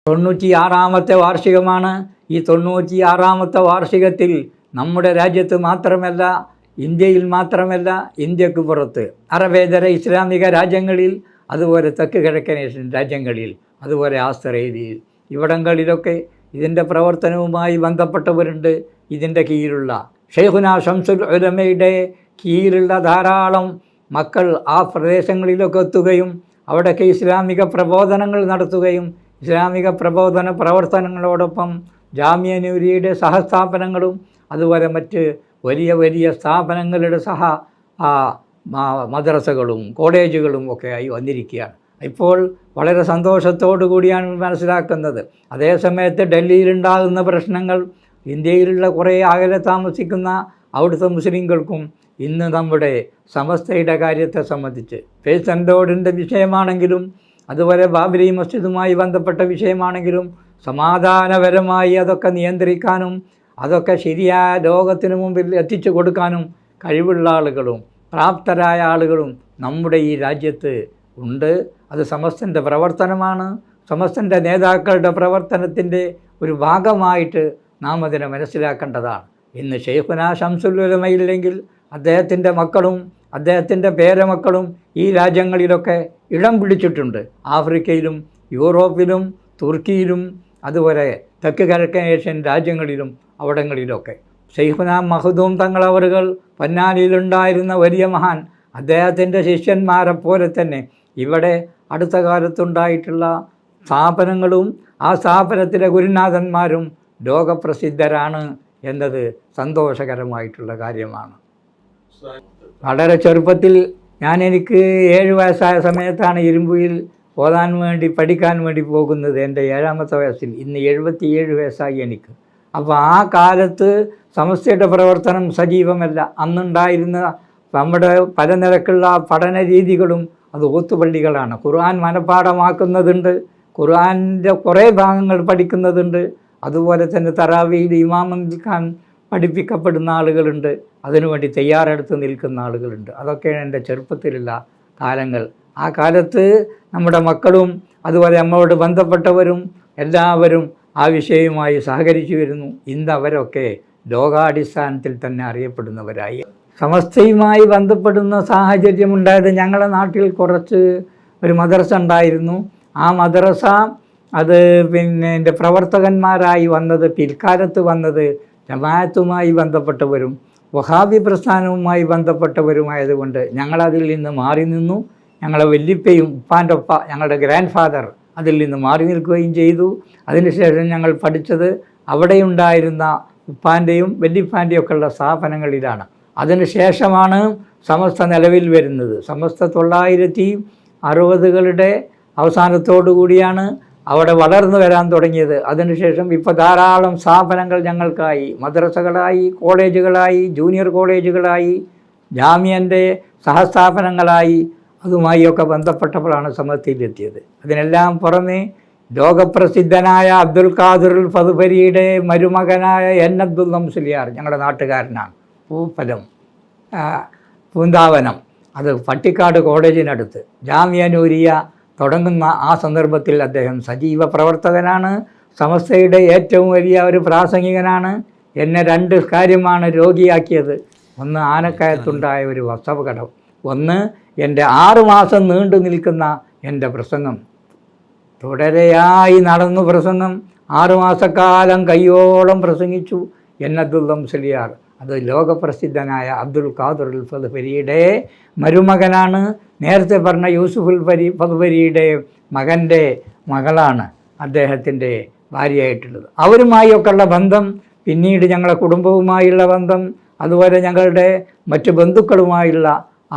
96-ാമത്തെ വാർഷികമാണ്. ഈ 96-ാമത്തെ വാർഷികത്തിൽ നമ്മുടെ രാജ്യത്ത് മാത്രമല്ല, ഇന്ത്യയിൽ മാത്രമല്ല, ഇന്ത്യക്ക് പുറത്ത് അറബേതര ഇസ്ലാമിക രാജ്യങ്ങളിൽ, അതുപോലെ തെക്ക് കിഴക്കൻ ഏഷ്യൻ രാജ്യങ്ങളിൽ, അതുപോലെ ആസ്ട്രേലിയയിൽ, ഇവിടങ്ങളിലൊക്കെ ഇതിൻ്റെ പ്രവർത്തനവുമായി ബന്ധപ്പെട്ടവരുണ്ട്. ഇതിൻ്റെ കീഴിലുള്ള ഷെയ്ഖുന ശംസുൽ ഉലമയുടെ കീഴിലുള്ള ധാരാളം മക്കൾ ആ പ്രദേശങ്ങളിലൊക്കെ എത്തുകയും അവിടെയൊക്കെ ഇസ്ലാമിക പ്രബോധനങ്ങൾ നടത്തുകയും ഇസ്ലാമിക പ്രബോധന പ്രവർത്തനങ്ങളോടൊപ്പം ജാമിയ നൂരിയയുടെ സഹസ്ഥാപനങ്ങളും അതുപോലെ മറ്റ് വലിയ വലിയ സ്ഥാപനങ്ങളുടെ മദ്രസകളും കോളേജുകളും ഒക്കെ ആയി വന്നിരിക്കുകയാണ്. ഇപ്പോൾ വളരെ സന്തോഷത്തോടു കൂടിയാണ് മനസ്സിലാക്കുന്നത്. അതേസമയത്ത് ഡൽഹിയിലുണ്ടാകുന്ന പ്രശ്നങ്ങൾ ഇന്ത്യയിലുള്ള കുറേ അകലെ താമസിക്കുന്ന അവിടുത്തെ മുസ്ലിങ്ങൾക്കും ഇന്ന് നമ്മുടെ സമസ്തയുടെ കാര്യത്തെ സംബന്ധിച്ച് ഫേസ് റോഡിൻ്റെ വിഷയമാണെങ്കിലും അതുപോലെ ബാബരി മസ്ജിദുമായി ബന്ധപ്പെട്ട വിഷയമാണെങ്കിലും സമാധാനപരമായി അതൊക്കെ നിയന്ത്രിക്കാനും അതൊക്കെ ശരിയായ ലോകത്തിന് മുമ്പിൽ എത്തിച്ചു കൊടുക്കാനും കഴിവുള്ള ആളുകളും പ്രാപ്തരായ ആളുകളും നമ്മുടെ ഈ രാജ്യത്ത് ഉണ്ട്. അത് സമസ്തൻ്റെ പ്രവർത്തനമാണ്. സമസ്തൻ്റെ നേതാക്കളുടെ പ്രവർത്തനത്തിൻ്റെ ഒരു ഭാഗമായിട്ട് നാം അതിനെ മനസ്സിലാക്കേണ്ടതാണ്. ഇന്ന് ഷെയ്ഖുന ശംസുൽ ഉലമയില്ലെങ്കിൽ അദ്ദേഹത്തിൻ്റെ മക്കളും അദ്ദേഹത്തിൻ്റെ പേരമക്കളും ഈ രാജ്യങ്ങളിലൊക്കെ ഇടം പിടിച്ചിട്ടുണ്ട്. ആഫ്രിക്കയിലും യൂറോപ്പിലും തുർക്കിയിലും അതുപോലെ തെക്ക് കിഴക്കൻ ഏഷ്യൻ രാജ്യങ്ങളിലും അവിടങ്ങളിലൊക്കെ. ഷെയ്ഖുന മഖ്ദൂം തങ്ങളവറുകൾ പൊന്നാനിയിലുണ്ടായിരുന്ന വലിയ മഹാൻ, അദ്ദേഹത്തിൻ്റെ ശിഷ്യന്മാരെ പോലെ തന്നെ ഇവിടെ അടുത്ത കാലത്തുണ്ടായിട്ടുള്ള സ്ഥാപനങ്ങളും ആ സ്ഥാപനത്തിലെ ഗുരുനാഥന്മാരും ലോകപ്രസിദ്ധരാണ് എന്നത് സന്തോഷകരമായിട്ടുള്ള കാര്യമാണ്. വളരെ ചെറുപ്പത്തിൽ എനിക്ക് 7 വയസ്സായ സമയത്താണ് ഇരുമ്പുയിൽ ഓതാൻ വേണ്ടി പഠിക്കാൻ വേണ്ടി പോകുന്നത്. എൻ്റെ 7-ാമത്തെ വയസ്സിൽ. ഇന്ന് 77 വയസ്സായി എനിക്ക്. അപ്പോൾ ആ കാലത്ത് സമസ്തയുടെ പ്രവർത്തനം സജീവമല്ല. അന്നുണ്ടായിരുന്ന നമ്മുടെ പല നിലക്കുള്ള പഠന രീതികളും അത് ഓത്തുപള്ളികളാണ്. ഖുർആൻ മനഃപ്പാഠമാക്കുന്നതുണ്ട്, ഖുർആൻ്റെ കുറേ ഭാഗങ്ങൾ പഠിക്കുന്നതുണ്ട്. അതുപോലെ തന്നെ തറാവിയിൽ ഇമാം നിൽക്കാൻ പഠിപ്പിക്കപ്പെടുന്ന ആളുകളുണ്ട്, അതിനുവേണ്ടി തയ്യാറെടുത്ത് നിൽക്കുന്ന ആളുകളുണ്ട്. അതൊക്കെയാണ് എൻ്റെ ചെറുപ്പത്തിലുള്ള കാലങ്ങൾ. ആ കാലത്ത് നമ്മുടെ മക്കളും അതുപോലെ നമ്മളോട് ബന്ധപ്പെട്ടവരും എല്ലാവരും ആ വിഷയവുമായി സഹകരിച്ചു വരുന്നു. ഇന്ന് അവരൊക്കെ ലോകാടിസ്ഥാനത്തിൽ തന്നെ അറിയപ്പെടുന്നവരായി. സമസ്തയുമായി ബന്ധപ്പെടുന്ന സാഹചര്യമുണ്ടായത് ഞങ്ങളുടെ നാട്ടിൽ കുറച്ച് ഒരു മദ്രസ ഉണ്ടായിരുന്നു. ആ മദ്രസ അത് എൻ്റെ പ്രവർത്തകന്മാരായി വന്നത് പിൽക്കാലത്ത് വന്നത് ജമാഅത്തുമായി ബന്ധപ്പെട്ടവരും വഹാബി പ്രസ്ഥാനവുമായി ബന്ധപ്പെട്ടവരുമായതുകൊണ്ട് ഞങ്ങളതിൽ നിന്ന് മാറി നിന്നു. ഞങ്ങളെ വല്യപ്പയും ഉപ്പാൻ്റെ ഒപ്പ ഞങ്ങളുടെ ഗ്രാൻഡ് ഫാദർ അതിൽ നിന്ന് മാറി നിൽക്കുകയും ചെയ്തു. അതിനുശേഷം ഞങ്ങൾ പഠിച്ചത് അവിടെയുണ്ടായിരുന്ന ഉപ്പാൻ്റെയും വല്യപ്പാൻ്റെയും ഒക്കെ ഉള്ള സ്ഥാപനങ്ങളിലാണ്. അതിനുശേഷമാണ് സമസ്ത നിലവിൽ വരുന്നത്. സമസ്ത 1960കളുടെ അവസാനത്തോടു കൂടിയാണ് അവിടെ വളർന്നു വരാൻ തുടങ്ങിയത്. അതിനുശേഷം ഇപ്പോൾ ധാരാളം സ്ഥാപനങ്ങൾ ഞങ്ങൾക്കായി, മദ്രസകളായി, കോളേജുകളായി, ജൂനിയർ കോളേജുകളായി, ജാമ്യൻ്റെ സഹസ്ഥാപനങ്ങളായി, അതുമായി ഒക്കെ ബന്ധപ്പെട്ടപ്പോഴാണ് സമസ്തയിലെത്തിയത്. അതിനെല്ലാം പുറമെ ലോകപ്രസിദ്ധനായ അബ്ദുൽ ഖാദിറുൽ ഫദ്ബരിയുടെ മരുമകനായ എൻ അബ്ദുൽ മുസ്ലിയാർ ഞങ്ങളുടെ നാട്ടുകാരനാണ്. പൂപ്പലം പൂന്താവനം, അത് പട്ടിക്കാട് കോളേജിനടുത്ത് ജാമിയ നൂരിയ തുടങ്ങുന്ന ആ സന്ദർഭത്തിൽ അദ്ദേഹം സജീവ പ്രവർത്തകനാണ്. സമസ്തയുടെ ഏറ്റവും വലിയ ഒരു പ്രാസംഗികനാണ്. എന്നെ 2 കാര്യമാണ് രോഗിയാക്കിയത്. ഒന്ന് ആനക്കയത്തുണ്ടായ ഒരു വസ്തുവകടം, ഒന്ന് എൻ്റെ 6 മാസം നീണ്ടു നിൽക്കുന്ന എൻ്റെ പ്രസംഗം. തുടരെയായി നടന്നു പ്രസംഗം. 6 മാസക്കാലം കയ്യോളം പ്രസംഗിച്ചു എൻ അബ്ദുൽ മുസ്ലിയാർ. അത് ലോകപ്രസിദ്ധനായ അബ്ദുൽ ഖാദിറുൽ ഫദ്ബരിയുടെ മരുമകനാണ്. നേരത്തെ പറഞ്ഞ യൂസുഫുൽ ഫദ്ബരിയുടെ മകൻ്റെ മകളാണ് അദ്ദേഹത്തിൻ്റെ ഭാര്യയായിട്ടുള്ളത്. അവരുമായൊക്കെയുള്ള ബന്ധം, പിന്നീട് ഞങ്ങളുടെ കുടുംബവുമായുള്ള ബന്ധം, അതുപോലെ ഞങ്ങളുടെ മറ്റ് ബന്ധുക്കളുമായുള്ള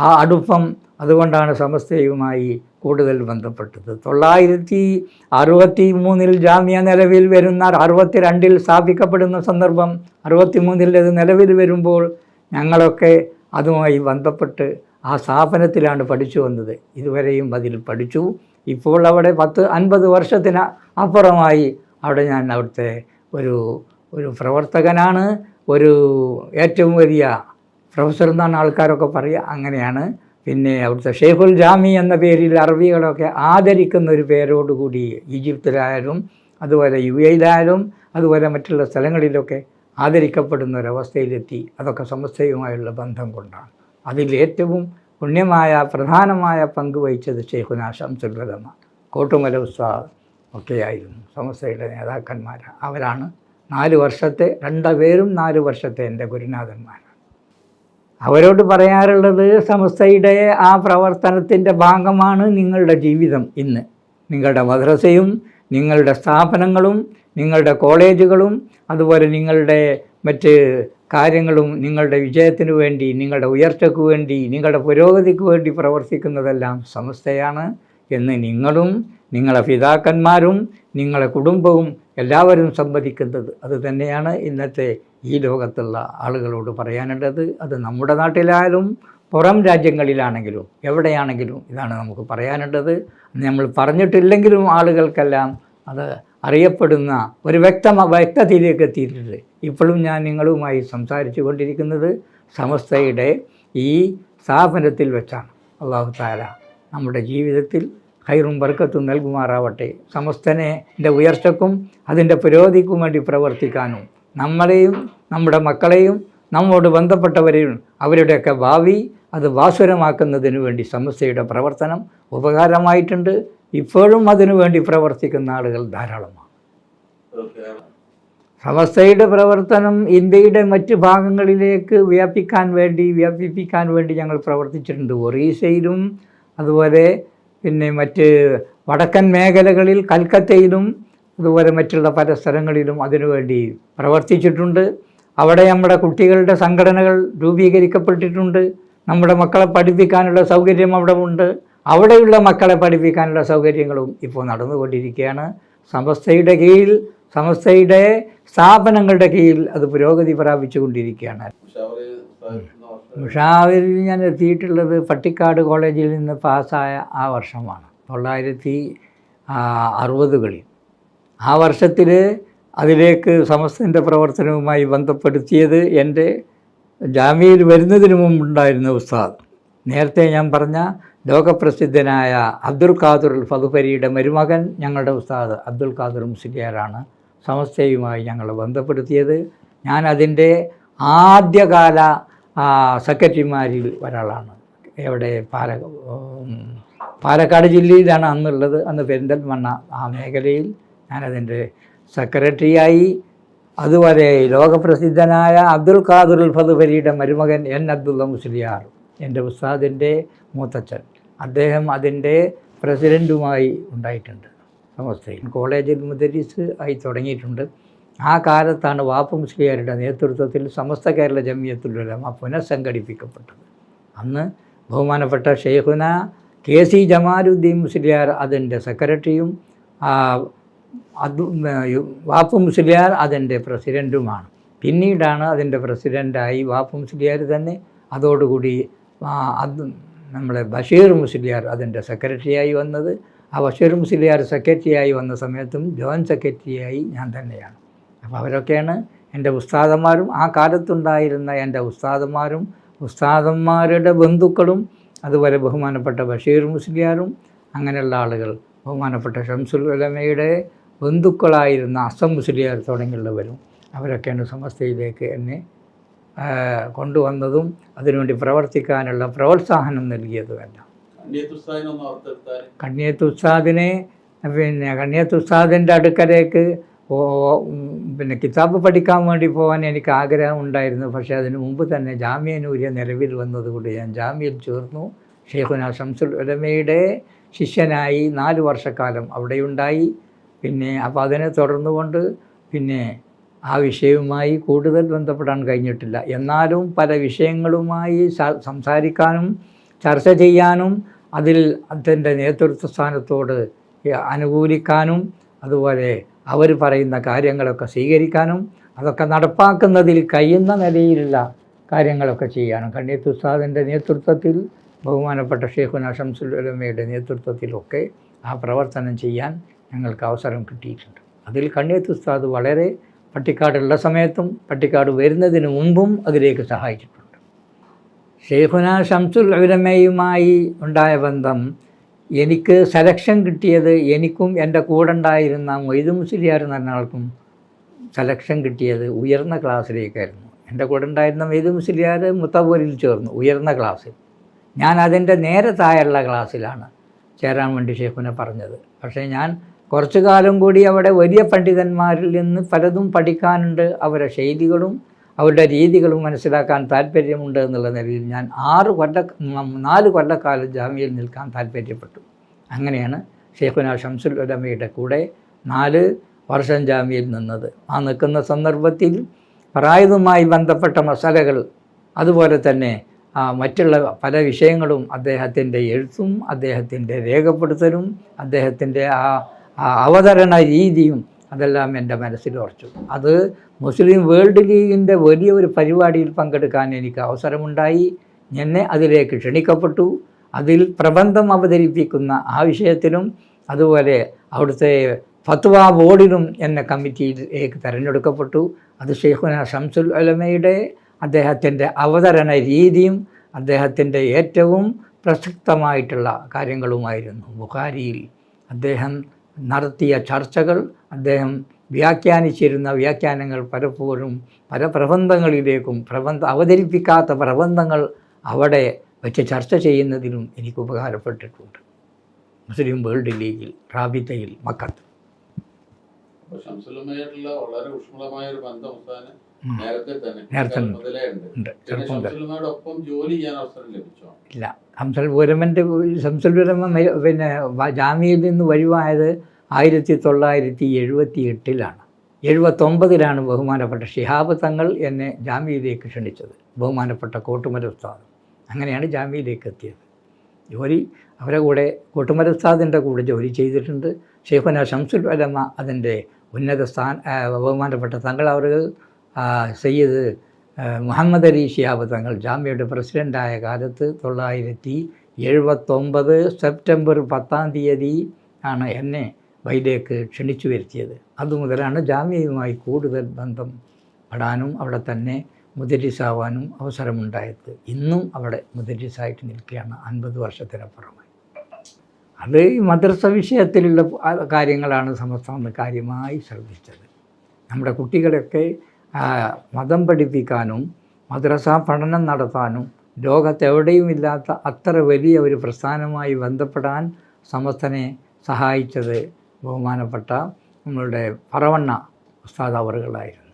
ആ അടുപ്പം, അതുകൊണ്ടാണ് സമസ്തയുമായി കൂടുതൽ ബന്ധപ്പെട്ടത്. 1963 ജാമ്യ നിലവിൽ വരുന്ന, 62 സ്ഥാപിക്കപ്പെടുന്ന സന്ദർഭം, 63 അത് നിലവിൽ വരുമ്പോൾ ഞങ്ങളൊക്കെ അതുമായി ബന്ധപ്പെട്ട് ആ സ്ഥാപനത്തിലാണ് പഠിച്ചു വന്നത്. ഇതുവരെയും അതിൽ പഠിച്ചു. ഇപ്പോൾ അവിടെ 50 വർഷത്തിന് അപ്പുറമായി അവിടെ ഞാൻ അവിടുത്തെ ഒരു പ്രവർത്തകനാണ്. ഒരു ഏറ്റവും വലിയ പ്രൊഫസർ എന്നാണ് ആൾക്കാരൊക്കെ പറയുക, അങ്ങനെയാണ്. പിന്നെ അവിടുത്തെ ഷെയ്ഖുൽ ജാമി എന്ന പേരിൽ അറബികളൊക്കെ ആദരിക്കുന്ന ഒരു പേരോടുകൂടി ഈജിപ്തിലായാലും അതുപോലെ UAE-യിലായാലും അതുപോലെ മറ്റുള്ള സ്ഥലങ്ങളിലൊക്കെ ആദരിക്കപ്പെടുന്ന ഒരവസ്ഥയിലെത്തി. അതൊക്കെ സമസ്തയുമായുള്ള ബന്ധം കൊണ്ടാണ്. അതിലേറ്റവും പുണ്യമായ പ്രധാനമായ പങ്ക് വഹിച്ചത് ശൈഖുനാ ശംസുൽ ഉലമ കോട്ടുമല ഉസ്താദ് ഒക്കെയായിരുന്നു സമസ്തയുടെ നേതാക്കന്മാർ. അവരാണ് 4 വർഷത്തെ 2 പേരും 4 വർഷത്തെ എൻ്റെ ഗുരുനാഥന്മാരാണ്. അവരോട് പറയാറുള്ളത്, സമസ്തയുടെ ആ പ്രവർത്തനത്തിൻ്റെ ഭാഗമാണ് നിങ്ങളുടെ ജീവിതം. ഇന്ന് നിങ്ങളുടെ മദ്രസയും നിങ്ങളുടെ സ്ഥാപനങ്ങളും നിങ്ങളുടെ കോളേജുകളും അതുപോലെ നിങ്ങളുടെ മറ്റ് കാര്യങ്ങളും നിങ്ങളുടെ വിജയത്തിനു വേണ്ടി, നിങ്ങളുടെ ഉയർച്ചയ്ക്ക് വേണ്ടി, നിങ്ങളുടെ പുരോഗതിക്ക് വേണ്ടി പ്രവർത്തിക്കുന്നതെല്ലാം സമസ്തയാണ് എന്ന് നിങ്ങളും നിങ്ങളുടെ പിതാക്കന്മാരും നിങ്ങളുടെ കുടുംബവും എല്ലാവരും സമ്മതിക്കുന്നത് അത് തന്നെയാണ് ഇന്നത്തെ ഈ ലോകത്തുള്ള ആളുകളോട് പറയാനുള്ളത്. അത് നമ്മുടെ നാട്ടിലായാലും പുറം രാജ്യങ്ങളിലാണെങ്കിലും എവിടെയാണെങ്കിലും ഇതാണ് നമുക്ക് പറയാനുള്ളത്. നമ്മൾ പറഞ്ഞിട്ടില്ലെങ്കിലും ആളുകൾക്കെല്ലാം അത് അറിയപ്പെടുന്ന ഒരു വ്യക്തതയിലേക്ക് എത്തിയിട്ടുണ്ട്. ഇപ്പോഴും ഞാൻ നിങ്ങളുമായി സംസാരിച്ചു കൊണ്ടിരിക്കുന്നത് സമസ്തയുടെ ഈ സ്ഥാപനത്തിൽ വെച്ചാണ്. അല്ലാഹു തആല നമ്മുടെ ജീവിതത്തിൽ ഖൈറും ബർക്കത്തും നൽകുമാറാവട്ടെ. സമസ്തൻ്റെ ഉയർച്ചയ്ക്കും അതിൻ്റെ പുരോഗതിക്കും വേണ്ടി പ്രവർത്തിക്കാനും നമ്മളെയും നമ്മുടെ മക്കളെയും നമ്മോട് ബന്ധപ്പെട്ടവരെയും അവരുടെയൊക്കെ ഭാവി അത് ഭാസുരമാക്കുന്നതിന് വേണ്ടി സമസ്തയുടെ പ്രവർത്തനം ഉപകാരമായിട്ടുണ്ട്. ഇപ്പോഴും അതിനു വേണ്ടി പ്രവർത്തിക്കുന്ന ആളുകൾ ധാരാളമാണ്. സമസ്തയുടെ പ്രവർത്തനം ഇന്ത്യയുടെ മറ്റ് ഭാഗങ്ങളിലേക്ക് വ്യാപിപ്പിക്കാൻ വേണ്ടി ഞങ്ങൾ പ്രവർത്തിച്ചിട്ടുണ്ട്. ഒറീസയിലും അതുപോലെ പിന്നെ മറ്റ് വടക്കൻ മേഖലകളിൽ കൽക്കത്തയിലും അതുപോലെ മറ്റുള്ള പല സ്ഥലങ്ങളിലും അതിനുവേണ്ടി പ്രവർത്തിച്ചിട്ടുണ്ട്. അവിടെ നമ്മുടെ കുട്ടികളുടെ സംഘടനകൾ രൂപീകരിക്കപ്പെട്ടിട്ടുണ്ട്. നമ്മുടെ മക്കളെ പഠിപ്പിക്കാനുള്ള സൗകര്യം അവിടെ ഉണ്ട്. അവിടെയുള്ള മക്കളെ പഠിപ്പിക്കാനുള്ള സൗകര്യങ്ങളും ഇപ്പോൾ നടന്നുകൊണ്ടിരിക്കുകയാണ്. സമസ്തയുടെ കീഴിൽ, സമസ്തയുടെ സ്ഥാപനങ്ങളുടെ കീഴിൽ അത് പുരോഗതി പ്രാപിച്ചു കൊണ്ടിരിക്കുകയാണ്. മുഷാവറിൽ ഞാൻ എത്തിയിട്ടുള്ളത് പട്ടിക്കാട് കോളേജിൽ നിന്ന് പാസ്സായ ആ വർഷമാണ്, 1960കളിൽ. ആ വർഷത്തിൽ അതിലേക്ക് സമസ്തൻ്റെ പ്രവർത്തനവുമായി ബന്ധപ്പെടുത്തിയത് എൻ്റെ ജാമ്യയിൽ വരുന്നതിന് മുമ്പുണ്ടായിരുന്ന ഉസ്താദ്, നേരത്തെ ഞാൻ പറഞ്ഞ ലോകപ്രസിദ്ധനായ അബ്ദുൽ ഖാദിർ ഫതുപരിയുടെ മരുമകൻ ഞങ്ങളുടെ ഉസ്താദ് അബ്ദുൽ ഖാദിർ മുസ്ലിയാരാണ് സമസ്തയുമായി ഞങ്ങളെ ബന്ധപ്പെടുത്തിയത്. ഞാൻ അതിൻ്റെ ആദ്യകാല സെക്രട്ടറിമാരിൽ ഒരാളാണ്. എവിടെ പാലക്കാട് ജില്ലയിലാണ് അന്നുള്ളത്. അന്ന് പെരിന്തൽമണ്ണ ആ മേഖലയിൽ ഞാനതിൻ്റെ സെക്രട്ടറിയായി. അതുപോലെ ലോകപ്രസിദ്ധനായ അബ്ദുൽ ഖാദിർ ഫതുപരിയുടെ മരുമകൻ N. അബ്ദുള്ള മുസ്ലിയാർ, എൻ്റെ ഉസ്താദിൻ്റെ മൂത്തച്ഛൻ, അദ്ദേഹം അതിൻ്റെ പ്രസിഡൻറ്റുമായി ഉണ്ടായിട്ടുണ്ട്. സമസ്തയിൽ കോളേജിൽ മുദരിസ് ആയി തുടങ്ങിയിട്ടുണ്ട്. ആ കാലത്താണ് വാപ്പ മുസ്ലിയാരുടെ നേതൃത്വത്തിൽ സമസ്ത കേരള ജമിയത്തുൽ ഉലമ പുനഃസംഘടിപ്പിക്കപ്പെട്ടത്. അന്ന് ബഹുമാനപ്പെട്ട ഷെയ്ഖുന KC ജമാലുദ്ദീൻ മുസ്ലിയാർ അതിൻ്റെ സെക്രട്ടറിയും വാപ്പ മുസ്ലിയാർ അതിൻ്റെ പ്രസിഡൻറ്റുമാണ്. പിന്നീടാണ് അതിൻ്റെ പ്രസിഡൻ്റായി വാപ്പ മുസ്ലിയാർ തന്നെ. അതോടുകൂടി നമ്മളെ ബഷീർ മുസ്ലിയാർ അതിൻ്റെ സെക്രട്ടറിയായി വന്നത്. ആ ബഷീർ മുസ്ലിയാർ സെക്രട്ടറിയായി വന്ന സമയത്തും ജോയിൻറ്റ് സെക്രട്ടറിയായി ഞാൻ തന്നെയാണ്. അപ്പോൾ അവരൊക്കെയാണ് എൻ്റെ ഉസ്താദന്മാരും. ആ കാലത്തുണ്ടായിരുന്ന എൻ്റെ ഉസ്താദന്മാരും ഉസ്താദന്മാരുടെ ബന്ധുക്കളും അതുപോലെ ബഹുമാനപ്പെട്ട ബഷീർ മുസ്ലിയാരും അങ്ങനെയുള്ള ആളുകൾ, ബഹുമാനപ്പെട്ട ഷംസുൽ ഉലമയുടെ ബന്ധുക്കളായിരുന്ന അസം മുസ്ലിയാർ തുടങ്ങിയുള്ളവരും അവരൊക്കെയാണ് സമസ്തയിലേക്ക് എന്നെ കൊണ്ടുവന്നതും അതിനുവേണ്ടി പ്രവർത്തിക്കാനുള്ള പ്രോത്സാഹനം നൽകിയതുമെല്ലാം. കണ്ണിയത്ത് ഉസ്താദിനെ കണ്ണിയത്ത് ഉസ്താദിൻ്റെ അടുക്കലേക്ക് കിതാബ് പഠിക്കാൻ വേണ്ടി പോകാൻ എനിക്ക് ആഗ്രഹം ഉണ്ടായിരുന്നു. പക്ഷേ അതിനു മുമ്പ് തന്നെ ജാമിയ നൂരിയ നിലവിൽ വന്നതുകൊണ്ട് ഞാൻ ജാമ്യയിൽ ചേർന്നു. ഷെയ്ഖുന ശംസുൽ ഉലമയുടെ ശിഷ്യനായി 4 വർഷക്കാലം അവിടെയുണ്ടായി. അപ്പോൾ അതിനെ തുടർന്നുകൊണ്ട് ആ വിഷയവുമായി കൂടുതൽ ബന്ധപ്പെടാൻ കഴിഞ്ഞിട്ടില്ല. എന്നാലും പല വിഷയങ്ങളുമായി സംസാരിക്കാനും ചർച്ച ചെയ്യാനും അതിൽ അതിൻ്റെ നേതൃത്വ സ്ഥാനത്തോട് അനുകൂലിക്കാനും അതുപോലെ അവർ പറയുന്ന കാര്യങ്ങളൊക്കെ സ്വീകരിക്കാനും അതൊക്കെ നടപ്പാക്കുന്നതിൽ കഴിയുന്ന നിലയിലുള്ള കാര്യങ്ങളൊക്കെ ചെയ്യാനും കണ്ണിയത്ത് ഉസ്താദിൻ്റെ നേതൃത്വത്തിൽ, ബഹുമാനപ്പെട്ട ഷെയ്ഖുന ശംസുൽ ഉലമയുടെ നേതൃത്വത്തിലൊക്കെ ആ പ്രവർത്തനം ചെയ്യാൻ ഞങ്ങൾക്ക് അവസരം കിട്ടിയിട്ടുണ്ട്. അതിൽ കണ്ണിയത്ത് ഉസ്താദ് വളരെ പട്ടിക്കാടുള്ള സമയത്തും പട്ടിക്കാട് വരുന്നതിന് മുമ്പും അതിലേക്ക് സഹായിച്ചിട്ടുണ്ട്. ഷെയ്ഖുന ശംസുൽ ഉലമയുമായി ഉണ്ടായ ബന്ധം എനിക്ക് സെലക്ഷൻ കിട്ടിയത്, എനിക്കും എൻ്റെ കൂടെ ഉണ്ടായിരുന്ന മൊയ്തു മുസ്ലിയാർ എന്ന് പറഞ്ഞ ആൾക്കും സെലക്ഷൻ കിട്ടിയത് ഉയർന്ന ക്ലാസ്സിലേക്കായിരുന്നു. എൻ്റെ കൂടെ ഉണ്ടായിരുന്ന മൊയ്തു മുസ്ലിയാർ മുത്തവൂരിൽ ചേർന്നു ഉയർന്ന ക്ലാസ്സിൽ. ഞാൻ അതിൻ്റെ നേരെ താഴെയുള്ള ക്ലാസ്സിലാണ് ചേരാൻ വേണ്ടി ഷെയ്ഖുന പറഞ്ഞത്. പക്ഷേ ഞാൻ കുറച്ചു കാലം കൂടി അവിടെ വലിയ പണ്ഡിതന്മാരിൽ നിന്ന് പലതും പഠിക്കാനുണ്ട്, അവരുടെ ശൈലികളും അവരുടെ രീതികളും മനസ്സിലാക്കാൻ താല്പര്യമുണ്ട് എന്നുള്ള നിലയിൽ ഞാൻ 4 കൊല്ലക്കാലം ജാമ്യയിൽ നിൽക്കാൻ താല്പര്യപ്പെട്ടു. അങ്ങനെയാണ് ഷെയ്ഖുന ശംസുൽ ഉലമയുടെ കൂടെ 4 വർഷം ജാമ്യയിൽ നിന്നത്. ആ നിൽക്കുന്ന സന്ദർഭത്തിൽ ഫറായിദുമായി ബന്ധപ്പെട്ട മസലകൾ, അതുപോലെ തന്നെ മറ്റുള്ള പല വിഷയങ്ങളും, അദ്ദേഹത്തിൻ്റെ എഴുത്തും അദ്ദേഹത്തിൻ്റെ രേഖപ്പെടുത്തലും അദ്ദേഹത്തിൻ്റെ ആ അവതരണ രീതിയും അതെല്ലാം എൻ്റെ മനസ്സിൽ ഉറച്ചു. അത് മുസ്ലിം വേൾഡ് ലീഗിൻ്റെ വലിയൊരു പരിപാടിയിൽ പങ്കെടുക്കാൻ എനിക്ക് അവസരമുണ്ടായി. എന്നെ അതിലേക്ക് ക്ഷണിക്കപ്പെട്ടു. അതിൽ പ്രബന്ധം അവതരിപ്പിക്കുന്ന ആ വിഷയത്തിലും അതുപോലെ അവിടുത്തെ ഫത്വ ബോർഡിലും എന്നെ കമ്മിറ്റിയിലേക്ക് തിരഞ്ഞെടുക്കപ്പെട്ടു. അത് ഷെയ്ഖുന ശംസുൽ ഉലമയുടെ അദ്ദേഹത്തിൻ്റെ അവതരണ രീതിയും അദ്ദേഹത്തിൻ്റെ ഏറ്റവും പ്രസക്തമായിട്ടുള്ള കാര്യങ്ങളുമായിരുന്നു. ബുഖാരിയിൽ അദ്ദേഹം നടത്തിയ ചർച്ചകൾ, അദ്ദേഹം വ്യാഖ്യാനിച്ചിരുന്ന വ്യാഖ്യാനങ്ങൾ പലപ്പോഴും പല പ്രബന്ധങ്ങളിലേക്കും അവതരിപ്പിക്കാത്ത പ്രബന്ധങ്ങൾ അവിടെ വെച്ച് ചർച്ച ചെയ്യുന്നതിനും എനിക്ക് ഉപകാരപ്പെട്ടിട്ടുണ്ട്. മുസ്ലിം വേൾഡ് ലീഗിൽ, റാബിത്തയിൽ, മക്കത്ത്. വളരെ ഊഷ്മളമായ ഒരു ബന്ധം നേരത്തെ ഉണ്ട്. ഇല്ല, ശംസുൽ ഉലമ പിന്നെ ജാമ്യയിൽ നിന്ന് വഴിവായത് 1978 79 ബഹുമാനപ്പെട്ട ശിഹാബ് തങ്ങൾ എന്നെ ജാമ്യയിലേക്ക് ക്ഷണിച്ചത്, ബഹുമാനപ്പെട്ട കോട്ടുമല ഉസ്താദ്. അങ്ങനെയാണ് ജാമ്യയിലേക്ക് എത്തിയത്. ജോലി അവരെ കൂടെ കോട്ടുമല ഉസ്താദിൻ്റെ കൂടെ ജോലി ചെയ്തിട്ടുണ്ട്. ഷെയ്ഖുന ശംസുൽ ഉലമ അതിൻ്റെ ഉന്നത ബഹുമാനപ്പെട്ട തങ്ങൾ അവർ സയ്യിദ് മുഹമ്മദ് അലി ശിഹാബ് തങ്ങൾ ജാമ്യയുടെ പ്രസിഡൻ്റായ കാലത്ത് 1979 സെപ്റ്റംബർ 10 ആണ് എന്നെ വൈലേക്ക് ക്ഷണിച്ചു വരുത്തിയത്. അതുമുതലാണ് ജാമ്യയുമായി കൂടുതൽ ബന്ധം പെടാനും അവിടെ തന്നെ മുദരിസാവാനും അവസരമുണ്ടായത്. ഇന്നും അവിടെ മുദരിസായിട്ട് നിൽക്കുകയാണ് 50 വർഷത്തിനപ്പുറമായി. അത് ഈ മദ്രസ വിഷയത്തിലുള്ള കാര്യങ്ങളാണ് സമസ്ത കാര്യമായി ശ്രദ്ധിച്ചത്. നമ്മുടെ കുട്ടികളെയൊക്കെ മതം പഠിപ്പിക്കാനും മദ്രസ പഠനം നടത്താനും ലോകത്തെവിടെയുമില്ലാത്ത അത്ര വലിയ ഒരു പ്രസ്ഥാനമായി ബന്ധപ്പെടാൻ സമസ്തനെ സഹായിച്ചത് ബഹുമാനപ്പെട്ട നമ്മളുടെ പറവണ്ണ ഉസ്താദ് അവറുകളായിരുന്നു.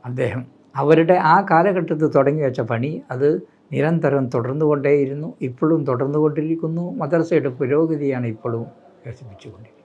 അദ്ദേഹം അവരുടെ ആ കാലഘട്ടത്തിൽ തുടങ്ങി വെച്ച പണി അത് നിരന്തരം തുടർന്നുകൊണ്ടേയിരുന്നു, ഇപ്പോഴും തുടർന്നുകൊണ്ടിരിക്കുന്നു. മദ്രസയുടെ പുരോഗതിയാണ് ഇപ്പോഴും വികസിപ്പിച്ചുകൊണ്ടിരിക്കുന്നത്.